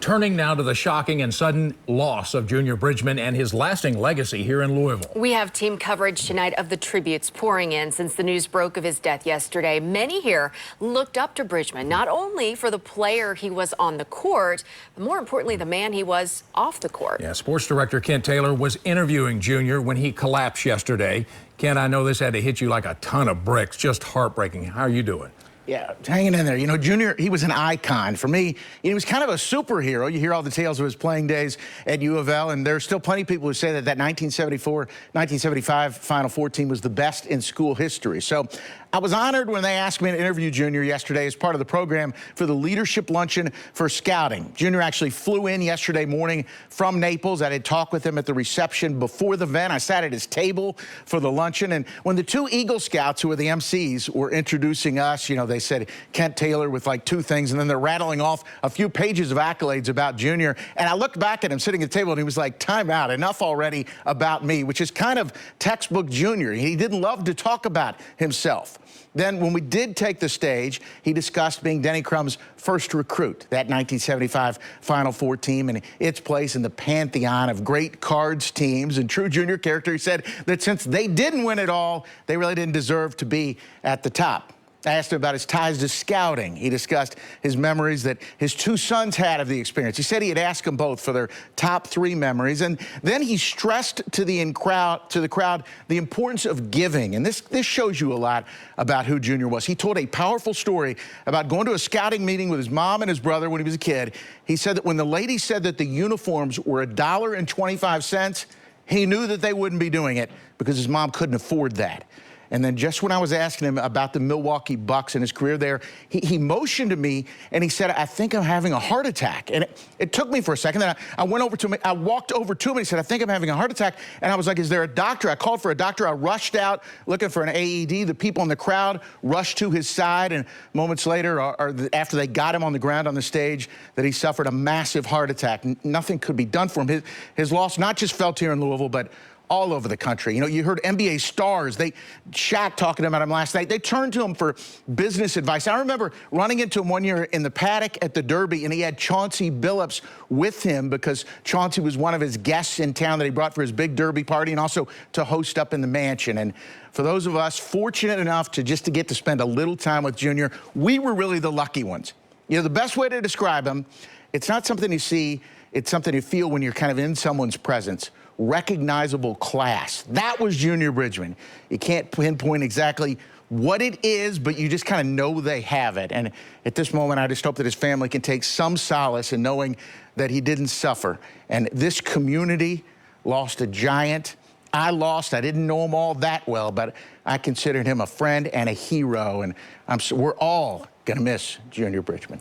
Turning now to the shocking and sudden loss of Junior Bridgman and his lasting legacy here in Louisville. We have team coverage tonight of the tributes pouring in since the news broke of his death yesterday. Many here looked up to Bridgman, not only for the player he was on the court, but more importantly, the man he was off the court. Yeah, sports director Kent Taylor was interviewing Junior when he collapsed yesterday. Kent, I know this had to hit you like a ton of bricks, just heartbreaking. How are you doing? Yeah, hanging in there. You know, Junior, he was an icon. For me, he was kind of a superhero. You hear all the tales of his playing days at U of L, and there's still plenty of people who say that 1974-1975 Final Four team was the best in school history. So I was honored when they asked me to interview Junior yesterday as part of the program for the Leadership Luncheon for Scouting. Junior actually flew in yesterday morning from Naples. I had talked with him at the reception before the event. I sat at his table for the luncheon, and when the two Eagle Scouts, who are the MCs, were introducing us, you know, they said Kent Taylor with like two things, and then they're rattling off a few pages of accolades about Junior. And I looked back at him sitting at the table, and he was like, time out, enough already about me, which is kind of textbook Junior. He didn't love to talk about himself. Then when we did take the stage, he discussed being Denny Crum's first recruit, that 1975 Final Four team, and its place in the pantheon of great Cards teams. And true Junior character, he said that since they didn't win it all, they really didn't deserve to be at the top. I asked him about his ties to scouting. He discussed his memories that his two sons had of the experience. He said he had asked them both for their top 3 memories. And then he stressed to the crowd the importance of giving. And this shows you a lot about who Junior was. He told a powerful story about going to a scouting meeting with his mom and his brother when he was a kid. He said that when the lady said that the uniforms were $1.25, he knew that they wouldn't be doing it because his mom couldn't afford that. And then just when I was asking him about the Milwaukee Bucks and his career there, he motioned to me and he said, I think I'm having a heart attack. And it took me for a second. Then I went over to him. I walked over to him and he said, I think I'm having a heart attack. And I was like, is there a doctor? I called for a doctor. I rushed out looking for an AED. The people in the crowd rushed to his side. And moments later, or after they got him on the ground on the stage, that he suffered a massive heart attack. Nothing could be done for him. His loss not just felt here in Louisville, but all over the country. You know, you heard NBA stars, Shaq talking about him last night. They turned to him for business advice. I remember running into him one year in the paddock at the Derby, and he had Chauncey Billups with him because Chauncey was one of his guests in town that he brought for his big Derby party and also to host up in the mansion. And for those of us fortunate enough to get to spend a little time with Junior, we were really the lucky ones. You know, the best way to describe him, it's not something you see, it's something you feel when you're kind of in someone's presence. Recognizable class. That was Junior Bridgman. You can't pinpoint exactly what it is, but you just kind of know they have it. And at this moment, I just hope that his family can take some solace in knowing that he didn't suffer. And this community lost a giant. I didn't know him all that well, but I considered him a friend and a hero. And we're all going to miss Junior Bridgman.